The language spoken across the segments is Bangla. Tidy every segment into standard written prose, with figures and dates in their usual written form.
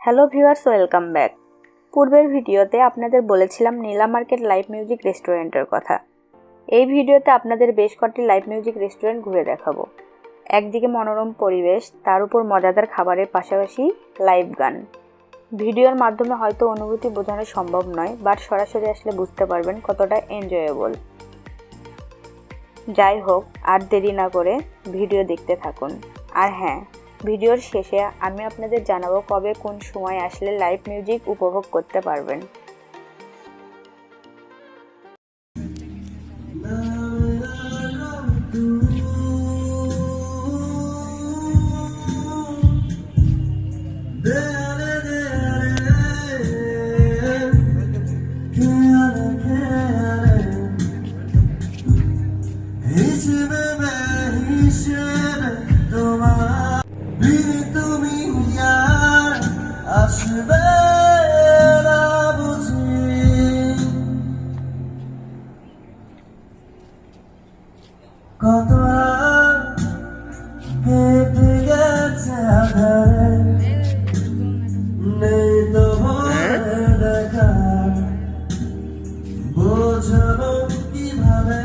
Hello viewers, welcome back. পূর্বের ভিডিওতে আপনাদের বলেছিলাম নীলা মার্কেট লাইভ মিউজিক রেস্টুরেন্টের কথা। এই ভিডিওতে আপনাদের বেশ কয়েকটি লাইভ মিউজিক রেস্টুরেন্ট ঘুরে দেখাবো। একদিকে মনোরম পরিবেশ, তার উপর মজাদার খাবারের পাশাপাশি লাইভ গান। ভিডিওর মাধ্যমে হয়তো অনুভূতি বোঝানো সম্ভব নয়, বাট সরাসরি আসলে বুঝতে পারবেন কতটা এনজয়েবল। যাই হোক, আর দেরি না করে ভিডিও দেখতে থাকুন। আর হ্যাঁ, ভিডিওর শেষে আমি আপনাদের জানাবো কবে কোন সময় আসলে লাইভ মিউজিক উপভোগ করতে পারবেন। কত কেটে গেছে আধারে, নেই তো দেখা, বোঝাবো কিভাবে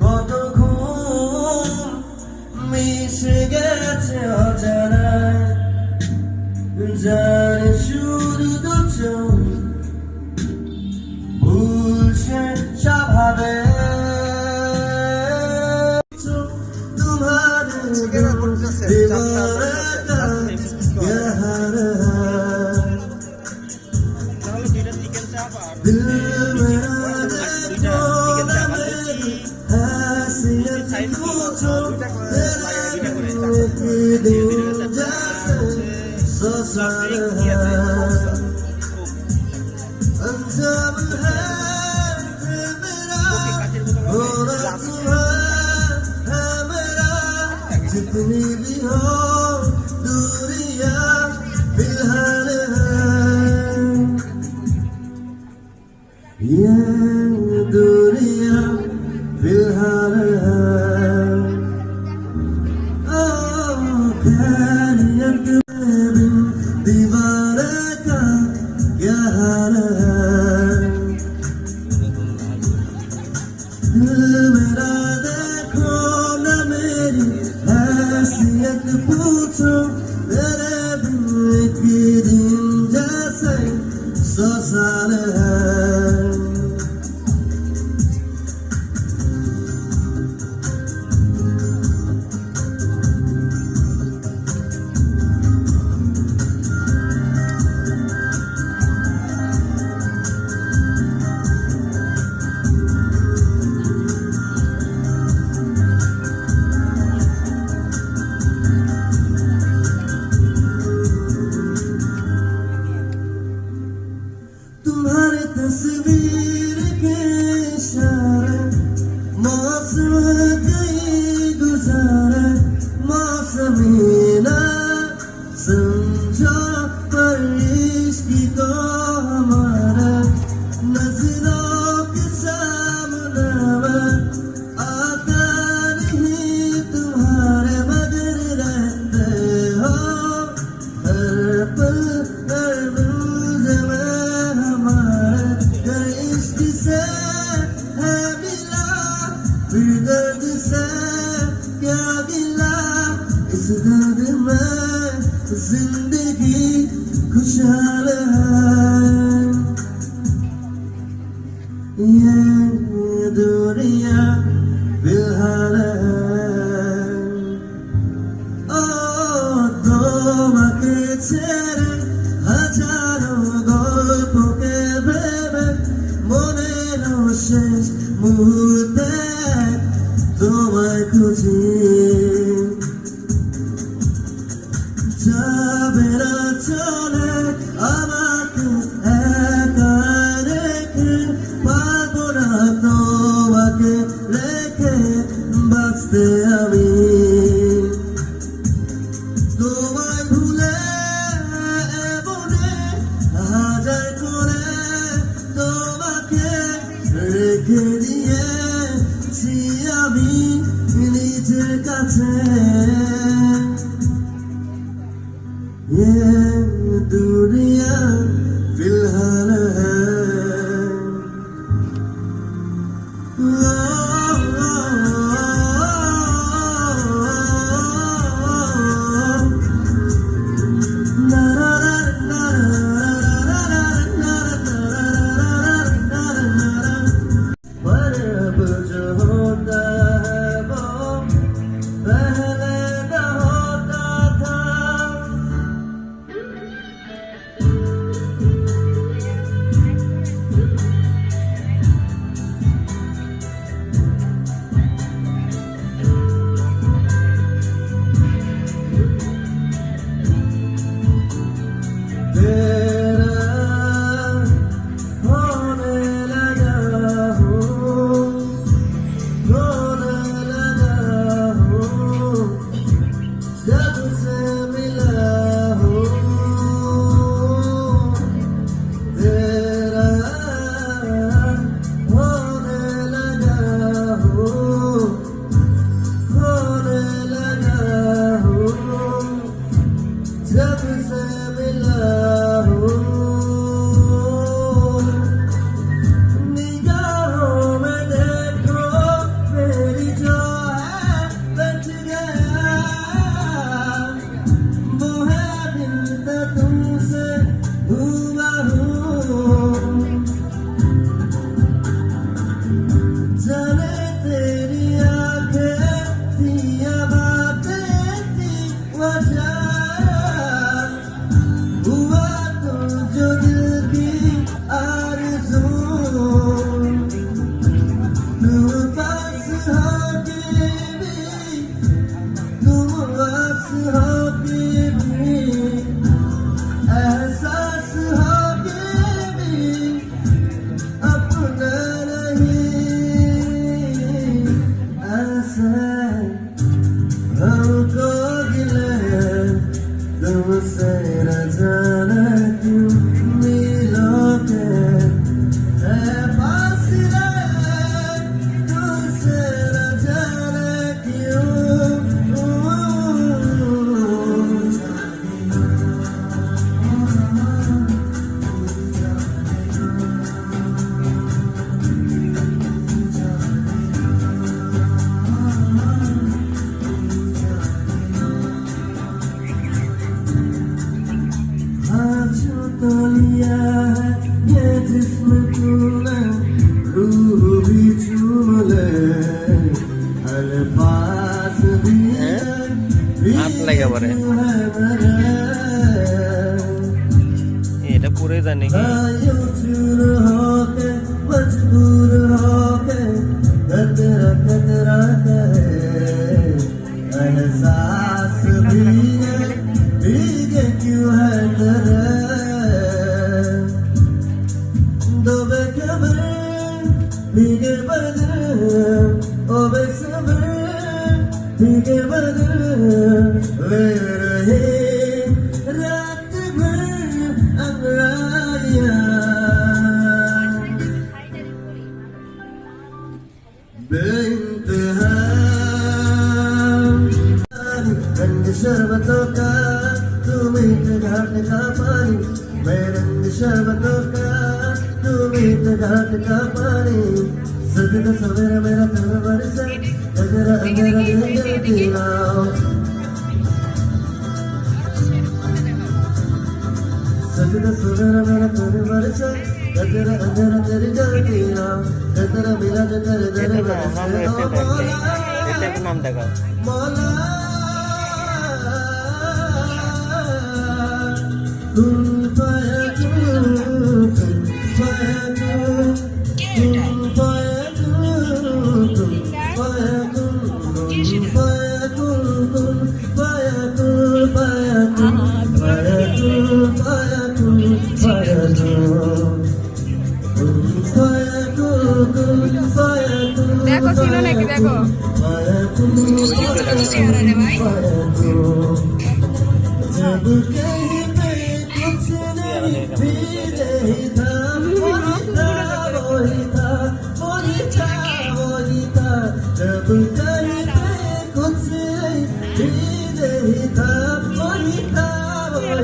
কত ঘুম মিশে গেছে অজানায়, জানে শুধু তো চোখ ভুলছে স্বভাবে। जितनी भी हो दूरियां फिलहाल है, ये दूरियां फिलहाल है। ओ खैरियत बिन दीवारे का क्या हाल है, मेरा देखो न मेरी हैसियत पूछो, तेरे बिन एक दिन जैसे 100 साल है। तुम्हारे तस्वीर के इशारे मौसम कई गुजारे, मौसमी ना समझो पर इश्क को हमारा, नजरों के सामने आता नहीं तुम्हारे, मगर रहते हो हर पल हर रोज में फिर दर्द से क्या गिला, इस दर्द में जिंदगी खुशहाल है, ये दूरियां फिलहाल है। ओ তোমাকে ছেড়ে হাজারো গল্পকে ভেবে মনের শেষ মুহূর্তে তোমায় খুঁজি, যাবে না চলে আমাকে একা রেখে, পারবো না তোমাকে রেখে বাঁচতে আমি, তোমায় ভুলে মনে হাজার করে তোমাকে রেখে দিয়েছি আমি নিজের কাছে। ये दुनिया फिलहाल है पर अब जो होता है वो पहले न होता था जब से मिला हूँ निगाहों में देखो मेरी जो है बच गया वो है दिल तो तुमसे हुआ हूँ जाने तेरी आंखें थी या बातें थी वजह हुआ तो जो दिल की आरज़ू तुम पास होके भी तुम पास होके भी एहसास होके भी अपना नहीं ऐसा हमको गिले तुमसे न जाने क्यों मिलोगे है फासले तुमसे न जाने क्यों जो तो लिया है ये जिस्म तूने रूह भी चूम ले अल्फाज भी हाथ लगा पड़े এটা পুরোই জানি কি चूर होके मजबूर होके कतरा कतरा कहे एहसास भीगे क्यों है तेरे दो बेखबर भीगे बदन ओ बेसबर भीगे बदन ले रहे रात भर अंगड़ाइयाँ बेइंतहा रंग शरबतों का तू मीठे घाट का पानी मैं रंग शरबतों का तू मीठे घाट का पानी सजन सवेरा मेरा तन बरसे गजरा अंधेरा दिल जलती नाव सजन सवेरा मेरा तन बरसे गजरा अंधेरा तेरी जलती नाव गजरा मिला जो तेरे दर बरसे ओ मौला এটা নাম দেখাও मौला तुम पाया तुम पाया तुम पाया तुम पाया तुम पाया तुम पाया तुम पाया तुम पाया तुम पाया तुम पाया तुम দেখো ছিল নাকি দেখো पाया तुम पाया तुम जब कहीं पे कुछ नहीं भी नहीं था वही था वही था वही था वही था जब कहीं पे कुछ नहीं भी नहीं था वही था वही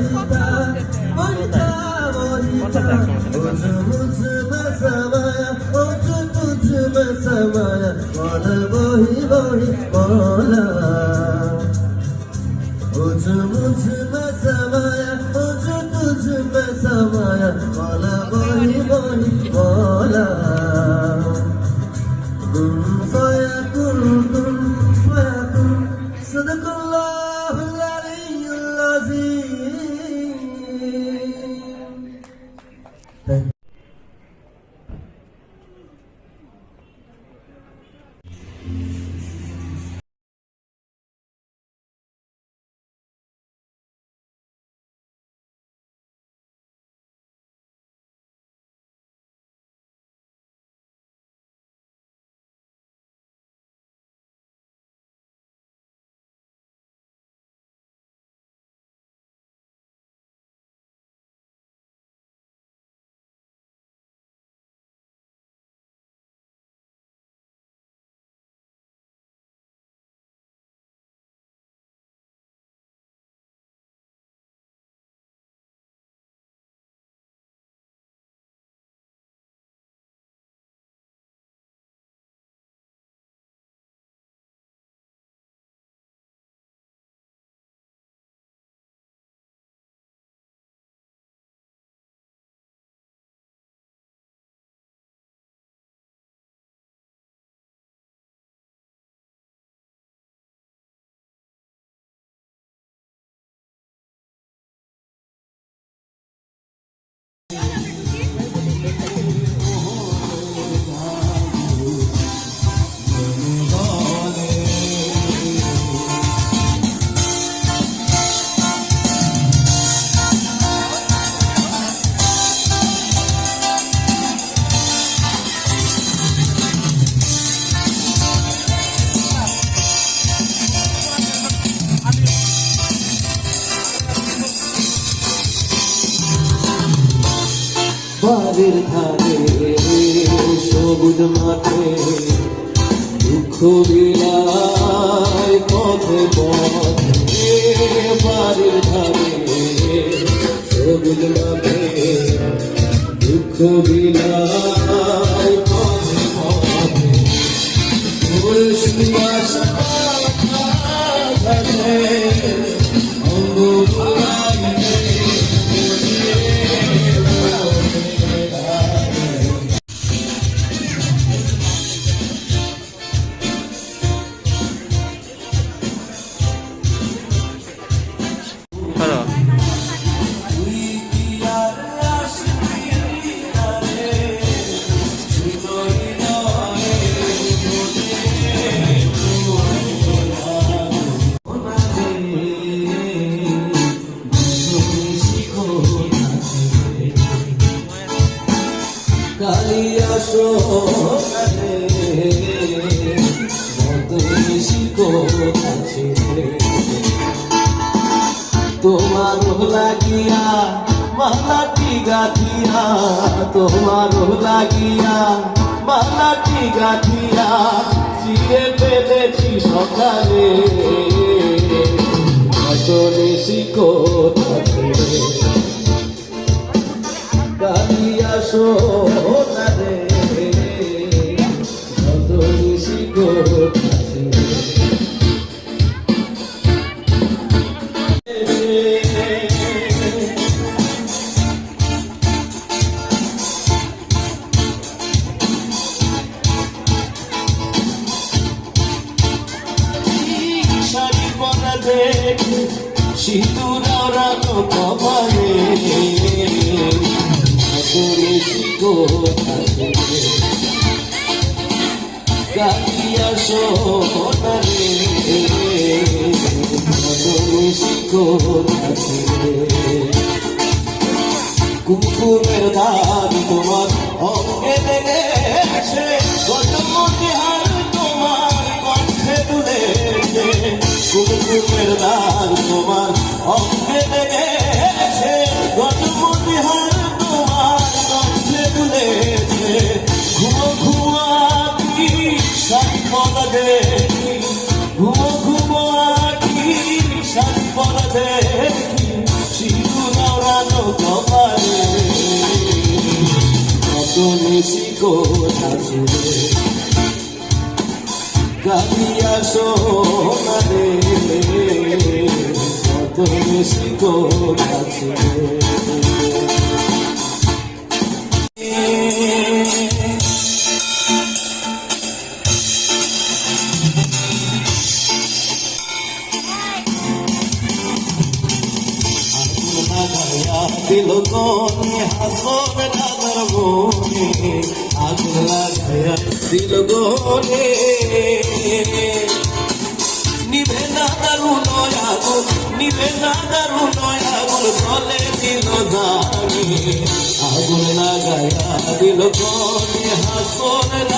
जो मुझ में समाया ओ जो तुझ में समाया मौला वही वही मौला ओ जो मुझ में समाया ओ जो तुझ में समाया मौला वही वही मौला कुन फयाकुन सदकल्लाहुल अलियुल अज़ीम। বাড়ির ধারে সবুজ মাঠে দুঃখ বিলায় পথে পথে বাড়ির ধারে সবুজ মাঠে দুঃখ বিলায় পথে পথে ওর সুবাস অঙ্গ কালিয়া সোনারে মতনি শিখোছে তোমার লাগিয়া মালাটি গাথিয়া তোমার লাগিয়া মালাটি গাথিয়া চিরে ফেলেছি সকালে মতনি শিখোছে কালিয়া সোনারে মতনি শিখোছে শাড়ি পরা দেখে সিঁদুর রানো কপালে মতনি শিখোছে কালিয়া সোনারে মতনি শিখোছে কুকুরের দাগ তোমার অঙ্গে লেগেছে গজমতি হার তোমার কণ্ঠে তুলেছে কুকুরের দাগ তোমার অঙ্গে লেগেছে গজমতি হার তোমার কণ্ঠে তুলেছে ঘুমো ঘুমা কি সম্পদ দেখি ঘুমো ঘুমো কি সম্পদ দেখি সিঁদুর রানো কপালে সোনা রে কত বেশি তোর কাছে দিল কোনে হাসর রাজার বনে আগুন লাগায়া দিল কোনে নিভে না দারুণ আগুন নিভে না দারুণ আগুন জলে দিল জানি আগুন লাগায়া দিল কোনে হাসর